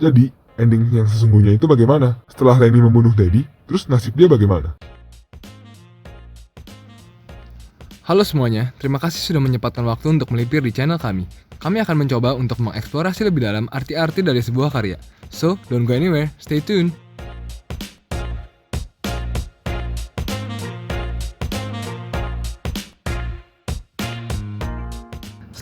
Jadi, ending yang sesungguhnya itu bagaimana? Setelah Lenny membunuh Teddy, terus nasib dia bagaimana? Halo semuanya, terima kasih sudah menyempatkan waktu untuk melipir di channel kami. Kami akan mencoba untuk mengeksplorasi lebih dalam arti-arti dari sebuah karya. So, don't go anywhere, stay tuned!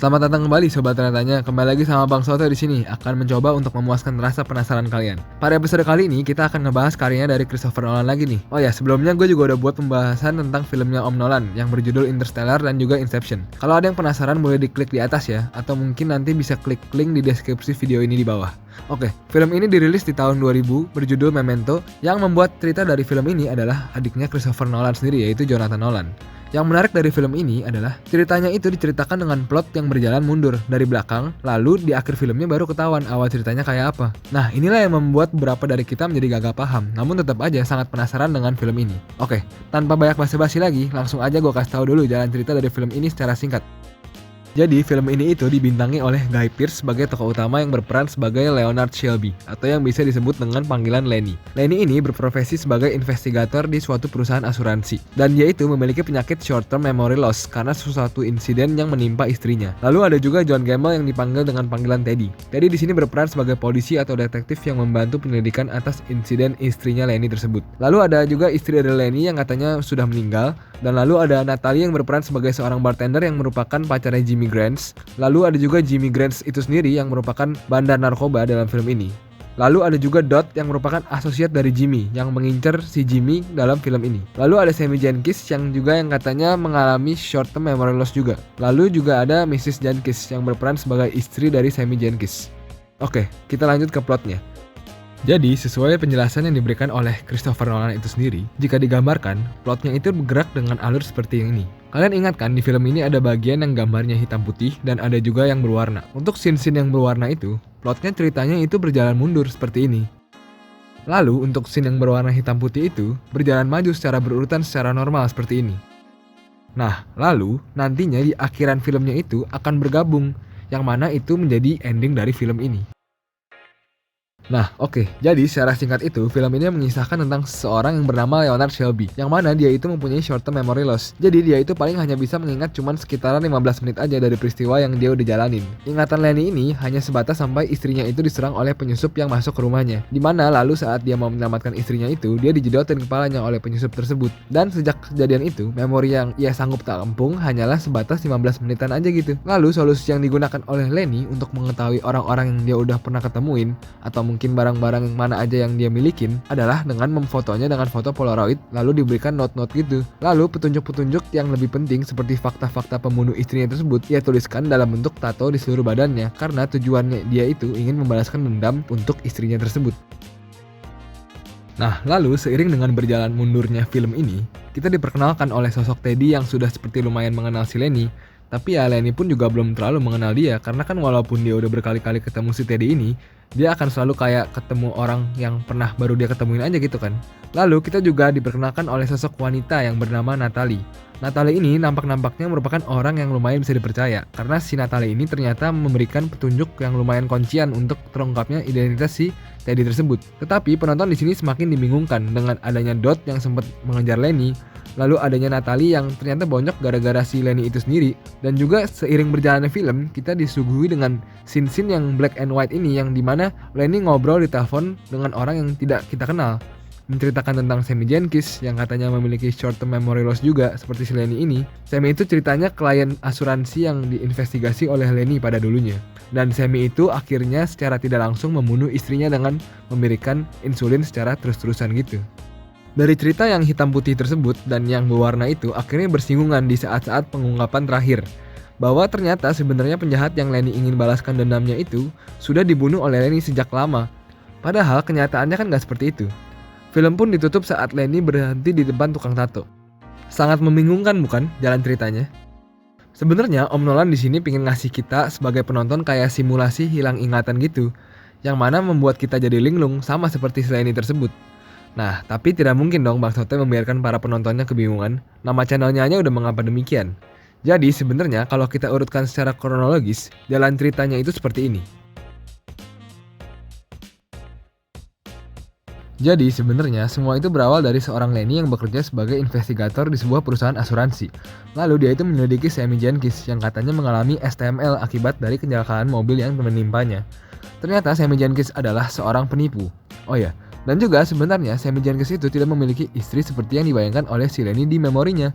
Selamat datang kembali Sobat Tanya-Tanya, kembali lagi sama Bang Soto di sini akan mencoba untuk memuaskan rasa penasaran kalian. Pada episode kali ini kita akan ngebahas karyanya dari Christopher Nolan lagi nih. Oh ya, sebelumnya gue juga udah buat pembahasan tentang filmnya Om Nolan yang berjudul Interstellar dan juga Inception. Kalau ada yang penasaran boleh diklik di atas ya, atau mungkin nanti bisa klik link di deskripsi video ini di bawah. Oke, film ini dirilis di tahun 2000 berjudul Memento. Yang membuat cerita dari film ini adalah adiknya Christopher Nolan sendiri, yaitu Jonathan Nolan. Yang menarik dari film ini adalah ceritanya itu diceritakan dengan plot yang berjalan mundur dari belakang, lalu di akhir filmnya baru ketahuan awal ceritanya kayak apa. Nah, inilah yang membuat beberapa dari kita menjadi gagap paham, namun tetap aja sangat penasaran dengan film ini. Oke, tanpa banyak basa-basi lagi, langsung aja gue kasih tahu dulu jalan cerita dari film ini secara singkat. Jadi film ini itu dibintangi oleh Guy Pearce sebagai tokoh utama yang berperan sebagai Leonard Shelby atau yang bisa disebut dengan panggilan Lenny. Lenny ini berprofesi sebagai investigator di suatu perusahaan asuransi dan dia itu memiliki penyakit short term memory loss karena suatu insiden yang menimpa istrinya. Lalu ada juga John Gamble yang dipanggil dengan panggilan Teddy. Teddy di sini berperan sebagai polisi atau detektif yang membantu penyelidikan atas insiden istrinya Lenny tersebut. Lalu ada juga istri dari Lenny yang katanya sudah meninggal. Dan lalu ada Natalie yang berperan sebagai seorang bartender yang merupakan pacarnya Jimmy Grants. Lalu ada juga Jimmy Grants itu sendiri yang merupakan bandar narkoba dalam film ini. Lalu ada juga Dot yang merupakan asosiat dari Jimmy yang mengincar si Jimmy dalam film ini. Lalu ada Sammy Jenkins yang juga yang katanya mengalami short term memory loss juga. Lalu juga ada Mrs. Jenkins yang berperan sebagai istri dari Sammy Jenkins. Oke, kita lanjut ke plotnya. Jadi, sesuai penjelasan yang diberikan oleh Christopher Nolan itu sendiri, jika digambarkan, plotnya itu bergerak dengan alur seperti yang ini. Kalian ingat kan, di film ini ada bagian yang gambarnya hitam putih dan ada juga yang berwarna. Untuk scene-scene yang berwarna itu, plotnya ceritanya itu berjalan mundur seperti ini. Lalu, untuk scene yang berwarna hitam putih itu, berjalan maju secara berurutan secara normal seperti ini. Nah, lalu, nantinya di akhiran filmnya itu akan bergabung, yang mana itu menjadi ending dari film ini. Nah, oke. Jadi secara singkat itu, film ini mengisahkan tentang seseorang yang bernama Leonard Shelby, yang mana dia itu mempunyai short term memory loss. Jadi dia itu paling hanya bisa mengingat cuman sekitaran 15 menit aja dari peristiwa yang dia udah jalanin. Ingatan Lenny ini hanya sebatas sampai istrinya itu diserang oleh penyusup yang masuk ke rumahnya. Dimana lalu saat dia mau menyelamatkan istrinya itu, dia dijedotin kepalanya oleh penyusup tersebut. Dan sejak kejadian itu, memori yang ia sanggup tampung hanyalah sebatas 15 menitan aja gitu. Lalu solusi yang digunakan oleh Lenny untuk mengetahui orang-orang yang dia udah pernah ketemuin atau mungkin barang-barang yang mana aja yang dia milikin adalah dengan memfotonya dengan foto Polaroid lalu diberikan note-note gitu. Lalu petunjuk-petunjuk yang lebih penting seperti fakta-fakta pembunuh istrinya tersebut ia tuliskan dalam bentuk tato di seluruh badannya karena tujuannya dia itu ingin membalaskan dendam untuk istrinya tersebut. Nah, lalu seiring dengan berjalan mundurnya film ini, kita diperkenalkan oleh sosok Teddy yang sudah seperti lumayan mengenal si Lenny. Tapi ya Lenny pun juga belum terlalu mengenal dia karena kan walaupun dia udah berkali-kali ketemu si Teddy ini, dia akan selalu kayak ketemu orang yang pernah baru dia ketemuin aja gitu kan. Lalu kita juga diperkenalkan oleh sosok wanita yang bernama Natalie. Natalie ini nampak-nampaknya merupakan orang yang lumayan bisa dipercaya karena si Natalie ini ternyata memberikan petunjuk yang lumayan kuncian untuk terungkapnya identitas si Teddy tersebut. Tetapi penonton di sini semakin dibingungkan dengan adanya Dot yang sempat mengejar Lenny. Lalu adanya Natalie yang ternyata bonyok gara-gara si Lenny itu sendiri. Dan juga seiring berjalannya film, kita disuguhi dengan scene-scene yang black and white ini yang dimana Lenny ngobrol di telepon dengan orang yang tidak kita kenal. Menceritakan tentang Sammy Jenkins yang katanya memiliki short term memory loss juga seperti si Lenny ini. Sammy itu ceritanya klien asuransi yang diinvestigasi oleh Lenny pada dulunya. Dan Sammy itu akhirnya secara tidak langsung membunuh istrinya dengan memberikan insulin secara terus-terusan gitu. Dari cerita yang hitam putih tersebut dan yang berwarna itu akhirnya bersinggungan di saat-saat pengungkapan terakhir bahwa ternyata sebenarnya penjahat yang Lenny ingin balaskan dendamnya itu sudah dibunuh oleh Lenny sejak lama. Padahal kenyataannya kan gak seperti itu. Film pun ditutup saat Lenny berhenti di depan tukang tato. Sangat membingungkan bukan jalan ceritanya? Sebenarnya Om Nolan di sini pengen ngasih kita sebagai penonton kayak simulasi hilang ingatan gitu, yang mana membuat kita jadi linglung sama seperti si Lenny tersebut. Nah, tapi tidak mungkin dong Bang Sote membiarkan para penontonnya kebingungan. Nama channelnya aja udah mengapa demikian. Jadi sebenarnya kalau kita urutkan secara kronologis, jalan ceritanya itu seperti ini. Jadi sebenarnya semua itu berawal dari seorang Lenny yang bekerja sebagai investigator di sebuah perusahaan asuransi. Lalu dia itu menyelidiki Sammy Jenkins yang katanya mengalami STML akibat dari kecelakaan mobil yang menimpanya. Ternyata Sammy Jenkins adalah seorang penipu. Oh ya, dan juga sebenarnya Sammy Jenkins itu tidak memiliki istri seperti yang dibayangkan oleh si Lenny di memorinya.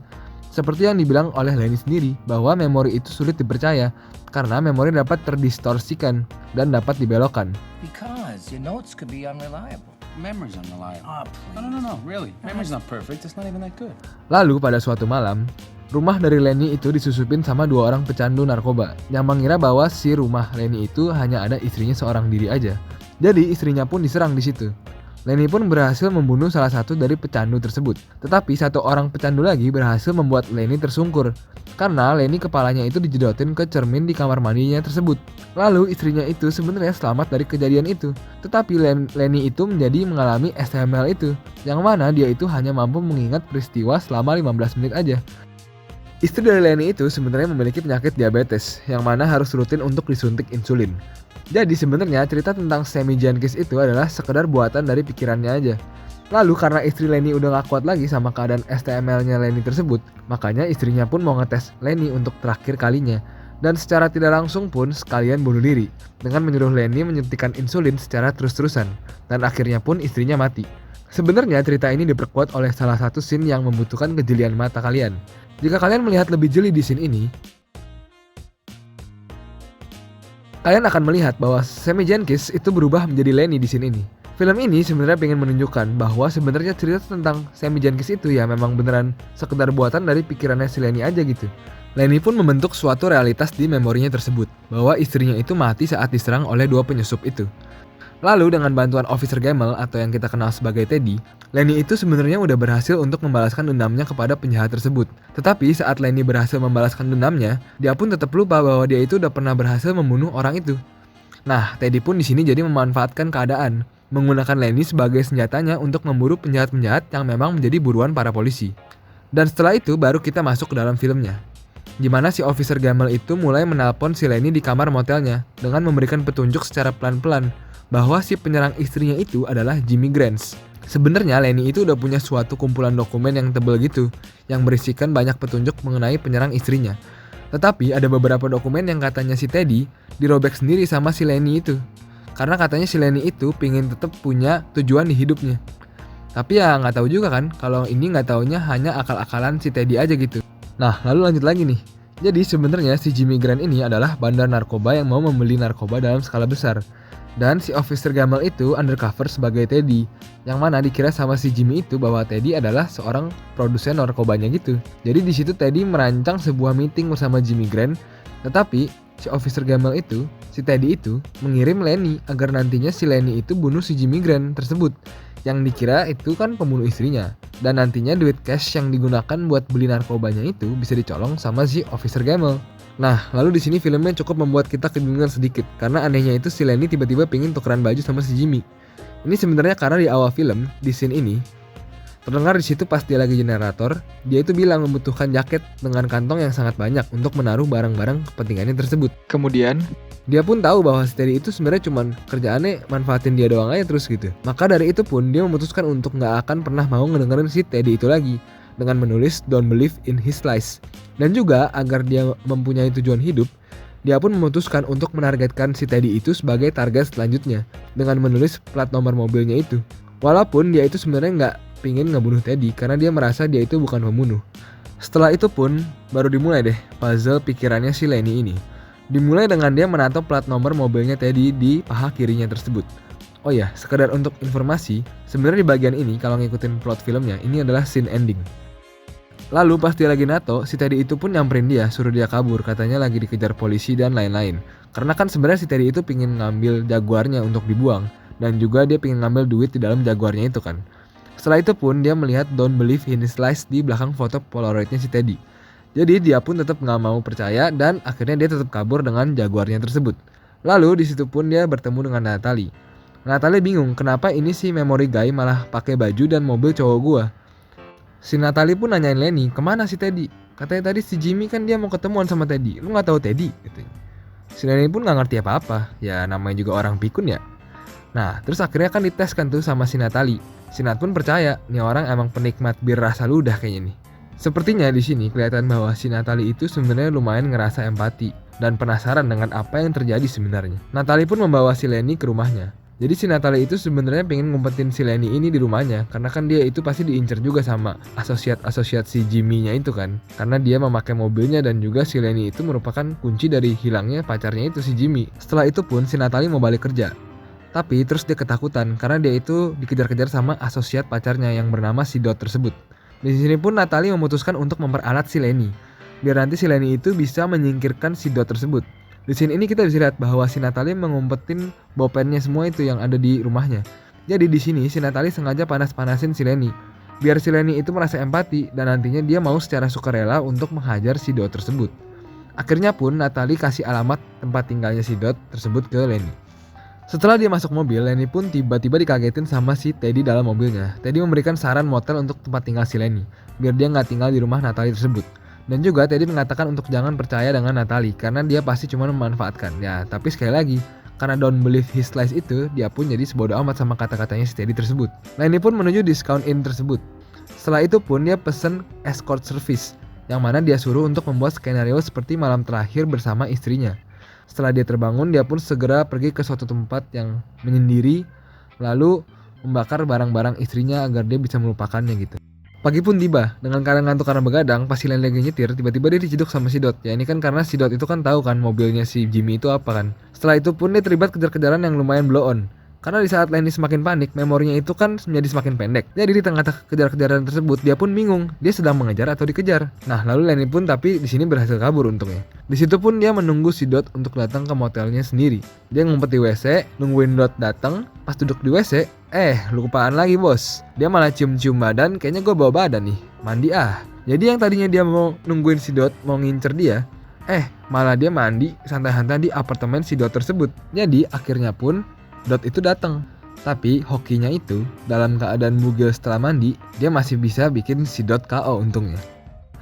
Seperti yang dibilang oleh Lenny sendiri, bahwa memori itu sulit dipercaya karena memori dapat terdistorsikan dan dapat dibelokkan. Because your notes could be unreliable. Memory's unreliable. Oh, please. No, really. Memory's not perfect. It's not even that good. Lalu pada suatu malam, rumah dari Lenny itu disusupin sama 2 orang pecandu narkoba yang mengira bahwa si rumah Lenny itu hanya ada istrinya seorang diri aja. Jadi istrinya pun diserang di situ. Lenny pun berhasil membunuh salah satu dari pecandu tersebut. Tetapi 1 orang pecandu lagi berhasil membuat Lenny tersungkur. Karena Lenny kepalanya itu dijedotin ke cermin di kamar mandinya tersebut. Lalu istrinya itu sebenarnya selamat dari kejadian itu. Tetapi Lenny itu menjadi mengalami STML itu. Yang mana dia itu hanya mampu mengingat peristiwa selama 15 menit aja. Istri dari Lenny itu sebenarnya memiliki penyakit diabetes. Yang mana harus rutin untuk disuntik insulin. Jadi sebenarnya cerita tentang Sammy Jenkins itu adalah sekedar buatan dari pikirannya aja. Lalu karena istri Lenny udah gak kuat lagi sama keadaan STML-nya Lenny tersebut, makanya istrinya pun mau ngetes Lenny untuk terakhir kalinya. Dan secara tidak langsung pun sekalian bunuh diri, dengan menyuruh Lenny menyuntikkan insulin secara terus-terusan. Dan akhirnya pun istrinya mati. Sebenarnya cerita ini diperkuat oleh salah satu scene yang membutuhkan kejelian mata kalian. Jika kalian melihat lebih jeli di scene ini, kalian akan melihat bahwa Sammy Jenkins itu berubah menjadi Lenny di scene ini. Film ini sebenarnya pengen menunjukkan bahwa sebenarnya cerita tentang Sammy Jenkins itu ya memang beneran sekedar buatan dari pikirannya si Lenny aja gitu. Lenny pun membentuk suatu realitas di memorinya tersebut, bahwa istrinya itu mati saat diserang oleh 2 penyusup itu. Lalu dengan bantuan Officer Gemmel atau yang kita kenal sebagai Teddy, Lenny itu sebenarnya udah berhasil untuk membalaskan dendamnya kepada penjahat tersebut. Tetapi saat Lenny berhasil membalaskan dendamnya, dia pun tetap lupa bahwa dia itu udah pernah berhasil membunuh orang itu. Nah, Teddy pun di sini jadi memanfaatkan keadaan, menggunakan Lenny sebagai senjatanya untuk memburu penjahat-penjahat yang memang menjadi buruan para polisi. Dan setelah itu baru kita masuk ke dalam filmnya, di mana si Officer Gemmel itu mulai menelpon si Lenny di kamar motelnya dengan memberikan petunjuk secara pelan-pelan bahwa si penyerang istrinya itu adalah Jimmy Grants. Sebenarnya Lenny itu udah punya suatu kumpulan dokumen yang tebel gitu, yang berisikan banyak petunjuk mengenai penyerang istrinya. Tetapi ada beberapa dokumen yang katanya si Teddy dirobek sendiri sama si Lenny itu. Karena katanya si Lenny itu pingin tetap punya tujuan di hidupnya. Tapi ya nggak tahu juga kan, kalau ini nggak taunya hanya akal-akalan si Teddy aja gitu. Nah, lalu lanjut lagi nih. Jadi sebenarnya si Jimmy Grant ini adalah bandar narkoba yang mau membeli narkoba dalam skala besar. Dan si Officer Gemmel itu undercover sebagai Teddy, yang mana dikira sama si Jimmy itu bahwa Teddy adalah seorang produsen narkobanya gitu. Jadi di situ Teddy merancang sebuah meeting bersama Jimmy Grant, tetapi si Officer Gemmel itu, si Teddy itu mengirim Lenny agar nantinya si Lenny itu bunuh si Jimmy Grant tersebut, yang dikira itu kan pembunuh istrinya. Dan nantinya duit cash yang digunakan buat beli narkobanya itu bisa dicolong sama si Officer Gemmel. Nah, lalu di sini filmnya cukup membuat kita kebingungan sedikit karena anehnya itu si Lenny tiba-tiba pingin tukeran baju sama si Jimmy. Ini sebenarnya karena di awal film, di scene ini, terdengar di situ pas dia lagi generator, dia itu bilang membutuhkan jaket dengan kantong yang sangat banyak untuk menaruh barang-barang kepentingannya tersebut. Kemudian, dia pun tahu bahwa si Teddy itu sebenarnya cuman kerjaannya manfaatin dia doang aja terus gitu. Maka dari itu pun dia memutuskan untuk nggak akan pernah mau ngedengerin si Teddy itu lagi, dengan menulis "Don't believe in his lies". Dan juga agar dia mempunyai tujuan hidup, dia pun memutuskan untuk menargetkan si Teddy itu sebagai target selanjutnya dengan menulis plat nomor mobilnya itu. Walaupun dia itu sebenarnya nggak pingin ngebunuh Teddy karena dia merasa dia itu bukan pembunuh. Setelah itu pun baru dimulai deh puzzle pikirannya si Lenny ini. Dimulai dengan dia menato plat nomor mobilnya Teddy di paha kirinya tersebut. Oh ya, sekedar untuk informasi, sebenarnya di bagian ini kalau ngikutin plot filmnya, ini adalah scene ending. Lalu pas dia lagi nato, si Teddy itu pun nyamperin dia, suruh dia kabur, katanya lagi dikejar polisi dan lain-lain. Karena kan sebenarnya si Teddy itu pingin ngambil jaguarnya untuk dibuang, dan juga dia pingin ngambil duit di dalam jaguarnya itu kan. Setelah itu pun dia melihat "Don't believe in his lies" di belakang foto polaroidnya si Teddy. Jadi dia pun tetap nggak mau percaya dan akhirnya dia tetap kabur dengan jaguarnya tersebut. Lalu di situ pun dia bertemu dengan Natalie. Natalie bingung kenapa ini si memory guy malah pakai baju dan mobil cowok gua. Si Natalie pun nanyain Lenny, kemana si Teddy? Katanya tadi si Jimmy kan dia mau ketemuan sama Teddy. Lu gak tahu Teddy? Gitu. Si Lenny pun gak ngerti apa-apa. Ya namanya juga orang pikun ya. Nah, terus akhirnya kan dites kan tuh sama si Natalie. Si Nat pun percaya, nih orang emang penikmat bir rasa ludah kayaknya nih. Sepertinya di sini kelihatan bahwa si Natalie itu sebenarnya lumayan ngerasa empati dan penasaran dengan apa yang terjadi sebenarnya. Natalie pun membawa si Lenny ke rumahnya. Jadi si Natalie itu sebenarnya pengen ngumpetin si Lenny ini di rumahnya, karena kan dia itu pasti diincar juga sama asosiat si Jimmy-nya itu kan. Karena dia memakai mobilnya dan juga si Lenny itu merupakan kunci dari hilangnya pacarnya itu si Jimmy. Setelah itu pun si Natalie mau balik kerja. Tapi terus dia ketakutan karena dia itu dikejar-kejar sama asosiat pacarnya yang bernama si Dot tersebut. Di sini pun Natalie memutuskan untuk memperalat si Lenny, biar nanti si Lenny itu bisa menyingkirkan si Dot tersebut. Di sini ini kita bisa lihat bahwa si Natalie mengumpetin bopennya semua itu yang ada di rumahnya. Jadi di sini si Natalie sengaja panas-panasin si Lenny, biar si Lenny itu merasa empati dan nantinya dia mau secara sukarela untuk menghajar si Dot tersebut. Akhirnya pun Natalie kasih alamat tempat tinggalnya si Dot tersebut ke Lenny. Setelah dia masuk mobil, Lenny pun tiba-tiba dikagetin sama si Teddy dalam mobilnya. Teddy memberikan saran motel untuk tempat tinggal si Lenny, biar dia nggak tinggal di rumah Natalie tersebut. Dan juga Teddy mengatakan untuk jangan percaya dengan Natalie, karena dia pasti cuma memanfaatkan. Ya, tapi sekali lagi, karena don't believe his lies itu, dia pun jadi sebodoh amat sama kata-katanya si Teddy tersebut. Lenny pun menuju discount inn tersebut. Setelah itu pun dia pesen escort service, yang mana dia suruh untuk membuat skenario seperti malam terakhir bersama istrinya. Setelah dia terbangun, dia pun segera pergi ke suatu tempat yang menyendiri, lalu membakar barang-barang istrinya agar dia bisa melupakannya gitu. Pagi pun tiba, dengan keadaan ngantuk karena begadang, pas si Lenny lagi nyetir, tiba-tiba dia diciduk sama si Dot. Ya ini kan karena si Dot itu kan tahu kan mobilnya si Jimmy itu apa kan. Setelah itu pun dia terlibat kejar-kejaran yang lumayan blow on. Karena di saat Lenny semakin panik, memorinya itu kan menjadi semakin pendek. Jadi di tengah-tengah kejar-kejaran tersebut, dia pun bingung, dia sedang mengejar atau dikejar. Nah, lalu Lenny pun tapi di sini berhasil kabur untungnya. Di situ pun dia menunggu si Dot untuk datang ke motelnya sendiri. Dia ngumpet di WC, nungguin Dot datang. Pas duduk di WC, lupaan lagi bos. Dia malah cium-cium badan, kayaknya gue bawa badan nih. Mandi ah. Jadi yang tadinya dia mau nungguin si Dot, mau ngincer dia, malah dia mandi santai-santai di apartemen si Dot tersebut. Jadi akhirnya pun Dot itu datang. Tapi hokinya itu, dalam keadaan bugil setelah mandi, dia masih bisa bikin si Dot KO untungnya.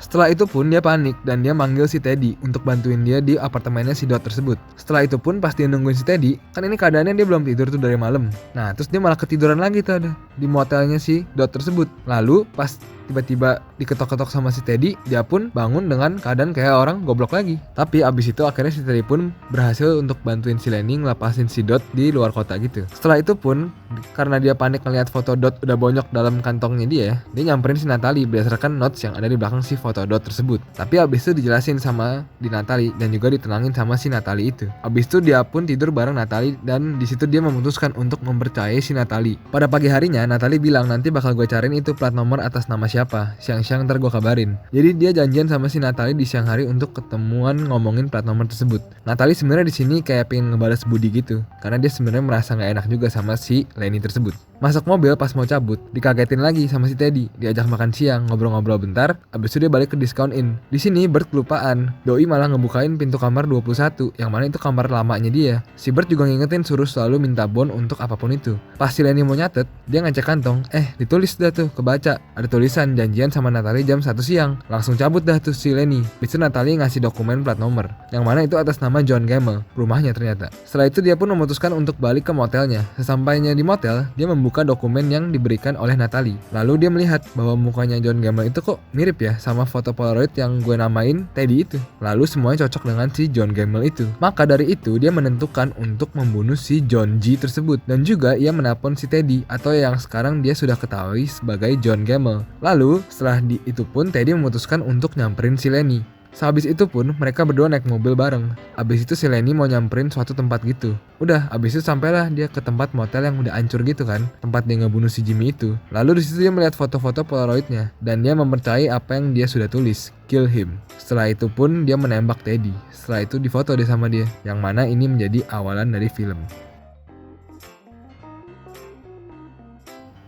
Setelah itu pun dia panik dan dia manggil si Teddy untuk bantuin dia di apartemennya si Dot tersebut. Setelah itu pun pas dia nungguin si Teddy, kan ini keadaannya dia belum tidur tuh dari malam. Nah terus dia malah ketiduran lagi tuh ada di motelnya si Dot tersebut. Lalu pas tiba-tiba diketok-ketok sama si Teddy, dia pun bangun dengan keadaan kayak orang goblok lagi. Tapi abis itu akhirnya si Teddy pun berhasil untuk bantuin si Lenny ngelepasin si Dot di luar kota gitu. Setelah itu pun karena dia panik ngeliat foto Dot udah bonyok dalam kantongnya dia nyamperin si Natalie berdasarkan notes yang ada di belakang si foto Dot tersebut. Tapi abis itu dijelasin sama di Natalie dan juga ditenangin sama si Natalie itu. Abis itu dia pun tidur bareng Natalie dan di situ dia memutuskan untuk mempercayai si Natalie. Pada pagi harinya Natalie bilang nanti bakal gue cariin itu plat nomor atas nama siapa. Siang-siang ntar gue kabarin. Jadi dia janjian sama si Natalie di siang hari untuk ketemuan ngomongin plat nomor tersebut. Natalie sebenarnya di sini kayak pengen ngebalas budi gitu, karena dia sebenarnya merasa nggak enak juga sama si Lenny tersebut. Masuk mobil pas mau cabut, dikagetin lagi sama si Teddy. Diajak makan siang, ngobrol-ngobrol bentar, abis itu dia balik ke discount inn. Di sini Bert kelupaan. Doi malah ngebukain pintu kamar 21, yang mana itu kamar lamanya dia. Si Bert juga ngingetin suruh selalu minta bon untuk apapun itu. Pas si Lenny mau nyatet, dia ngecek kantong, ditulis dah tuh, kebaca. Ada tulisan janjian sama Natalie jam 1 siang. Langsung cabut dah tuh si Lenny. Bisa Natalie ngasih dokumen plat nomor, yang mana itu atas nama John Gamble, rumahnya ternyata. Setelah itu dia pun memutuskan untuk balik ke motelnya. Sesampainya di motel, dia membuka dokumen yang diberikan oleh Natalie. Lalu dia melihat bahwa mukanya John Gamble itu kok mirip ya sama foto Polaroid yang gue namain Teddy itu. Lalu semuanya cocok dengan si John Gamble itu. Maka dari itu dia menentukan untuk membunuh si John G tersebut. Dan juga ia menelpon si Teddy atau yang sekarang dia sudah ketahui sebagai John Gamble. Lalu setelah itu pun Teddy memutuskan untuk nyamperin si Lenny. Sehabis itu pun mereka berdua naik mobil bareng. Abis itu si Lenny mau nyamperin suatu tempat gitu. Udah, abis itu sampailah dia ke tempat motel yang udah hancur gitu kan, tempat dia ngebunuh si Jimmy itu. Lalu di situ dia melihat foto-foto Polaroidnya dan dia mempercayai apa yang dia sudah tulis, kill him. Setelah itu pun dia menembak Teddy. Setelah itu difoto deh sama dia, yang mana ini menjadi awalan dari film.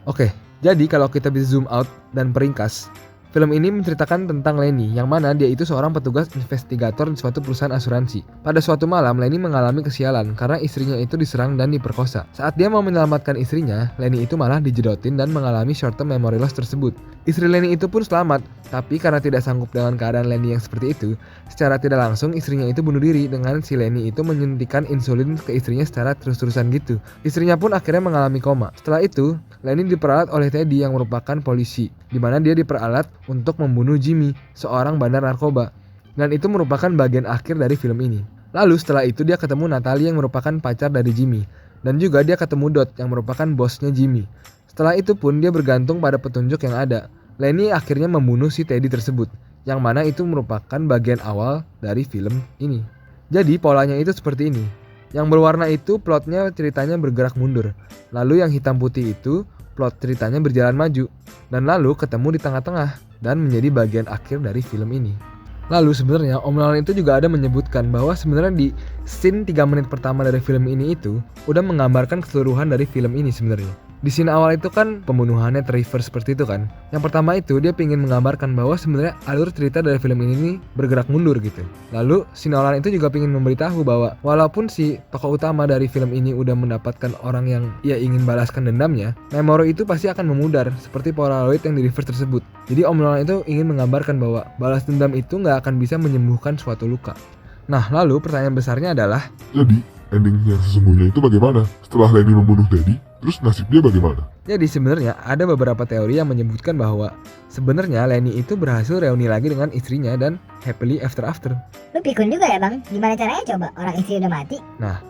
Oke, jadi kalau kita bisa zoom out dan peringkas, Film ini menceritakan tentang Lenny, yang mana dia itu seorang petugas investigator di suatu perusahaan asuransi. Pada suatu malam, Lenny mengalami kesialan karena istrinya itu diserang dan diperkosa. Saat dia mau menyelamatkan istrinya, Lenny itu malah dijedotin dan mengalami short term memory loss tersebut. Istri Lenny itu pun selamat, tapi karena tidak sanggup dengan keadaan Lenny yang seperti itu, secara tidak langsung istrinya itu bunuh diri dengan si Lenny itu menyuntikkan insulin ke istrinya secara terus-terusan gitu. Istrinya pun akhirnya mengalami koma. Setelah itu, Lenny diperalat oleh Teddy yang merupakan polisi, di mana dia diperalat untuk membunuh Jimmy, seorang bandar narkoba. Dan itu merupakan bagian akhir dari film ini. Lalu setelah itu dia ketemu Natalie yang merupakan pacar dari Jimmy. Dan juga dia ketemu Dot yang merupakan bosnya Jimmy. Setelah itu pun dia bergantung pada petunjuk yang ada. Lenny akhirnya membunuh si Teddy tersebut, yang mana itu merupakan bagian awal dari film ini. Jadi polanya itu seperti ini. Yang berwarna itu plotnya ceritanya bergerak mundur. Lalu yang hitam putih itu plot ceritanya berjalan maju. Dan lalu ketemu di tengah-tengah dan menjadi bagian akhir dari film ini. Lalu sebenarnya Om Nolan itu juga ada menyebutkan bahwa sebenarnya di scene 3 menit pertama dari film ini itu udah menggambarkan keseluruhan dari film ini sebenarnya. Di scene awal itu kan pembunuhannya reverse seperti itu kan. Yang pertama itu dia ingin menggambarkan bahwa sebenarnya alur cerita dari film ini bergerak mundur gitu. Lalu si Nolan itu juga ingin memberitahu bahwa walaupun si tokoh utama dari film ini udah mendapatkan orang yang ia ingin balaskan dendamnya, memori itu pasti akan memudar seperti Polaroid yang di reverse tersebut. Jadi Om Nolan itu ingin menggambarkan bahwa balas dendam itu nggak akan bisa menyembuhkan suatu luka. Nah lalu pertanyaan besarnya adalah, Jadi, ending yang sesungguhnya itu bagaimana? Setelah Lenny membunuh Teddy, terus nasib dia bagaimana? jadi sebenarnya ada beberapa teori yang menyebutkan bahwa sebenarnya Lenny itu berhasil reuni lagi dengan istrinya dan happily ever after. Lu pikun juga ya bang? Gimana caranya coba? Orang istri udah mati. Nah,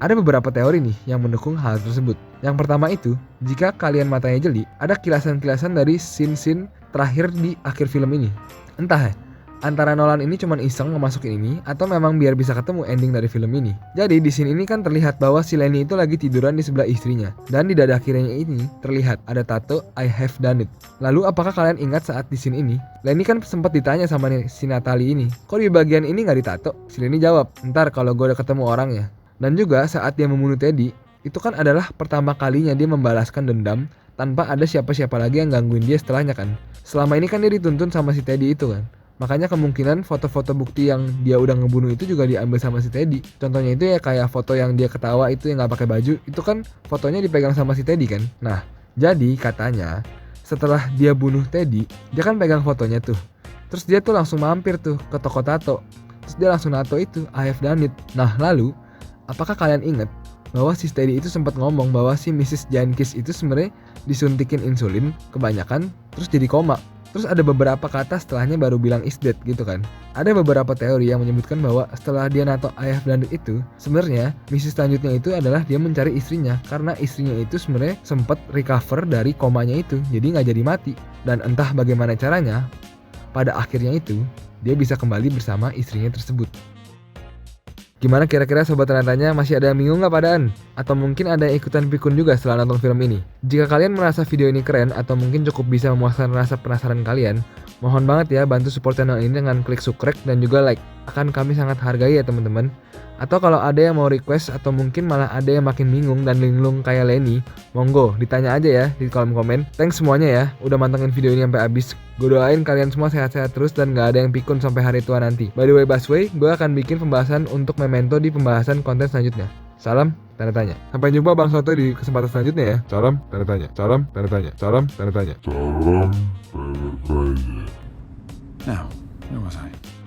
ada beberapa teori nih yang mendukung hal tersebut. Yang pertama itu, jika kalian matanya jeli, ada kilasan-kilasan dari scene-scene terakhir di akhir film ini. Entah ya, antara Nolan ini cuma iseng ngemasukin ini atau memang biar bisa ketemu ending dari film ini. Jadi di scene ini kan terlihat bahwa si Lenny itu lagi tiduran di sebelah istrinya. Dan di dada kirinya ini terlihat ada tato I have done it. Lalu apakah kalian ingat saat di scene ini, Lenny kan sempat ditanya sama si Natalie ini, kok di bagian ini gak ditato? Si Lenny jawab, ntar kalau gue udah ketemu orangnya. Dan juga saat dia membunuh Teddy, itu kan adalah pertama kalinya dia membalaskan dendam tanpa ada siapa-siapa lagi yang gangguin dia setelahnya kan. Selama ini kan dia dituntun sama si Teddy itu kan. Makanya kemungkinan foto-foto bukti yang dia udah ngebunuh itu juga diambil sama si Teddy. Contohnya itu ya kayak foto yang dia ketawa itu yang gak pakai baju, itu kan fotonya dipegang sama si Teddy kan. Nah, jadi katanya setelah dia bunuh Teddy, dia kan pegang fotonya tuh. Terus dia tuh langsung mampir tuh ke toko tato. Terus dia langsung nato itu I have done it. Nah lalu, apakah kalian ingat bahwa si Teddy itu sempat ngomong bahwa si Mrs. Jenkins itu sebenarnya disuntikin insulin kebanyakan terus jadi koma. Terus ada beberapa kata setelahnya baru bilang is dead gitu kan. Ada beberapa teori yang menyebutkan bahwa setelah dia nato I have done it itu, sebenarnya misi selanjutnya itu adalah dia mencari istrinya. Karena istrinya itu sebenarnya sempat recover dari komanya itu, jadi nggak jadi mati. Dan entah bagaimana caranya, pada akhirnya itu dia bisa kembali bersama istrinya tersebut. Gimana kira-kira sobat Renatanya, masih ada yang bingung gak padaan? Atau mungkin ada yang ikutan pikun juga setelah nonton film ini? Jika kalian merasa video ini keren atau mungkin cukup bisa memuaskan rasa penasaran kalian, mohon banget ya bantu support channel ini dengan klik subscribe dan juga like. Akan kami sangat hargai ya teman-teman. Atau kalau ada yang mau request atau mungkin malah ada yang makin bingung dan linglung kayak Lenny, monggo ditanya aja ya di kolom komen. Thanks semuanya ya udah mantengin video ini sampai habis. Gue doain kalian semua sehat-sehat terus dan gak ada yang pikun sampai hari tua nanti. By the way Busway, gue akan bikin pembahasan untuk Memento di pembahasan konten selanjutnya. Salam tanda tanya. Sampai jumpa Bang Soto di kesempatan selanjutnya ya. Salam tanda tanya. Salam tanda tanya. Salam tanda tanya. Now, where was I?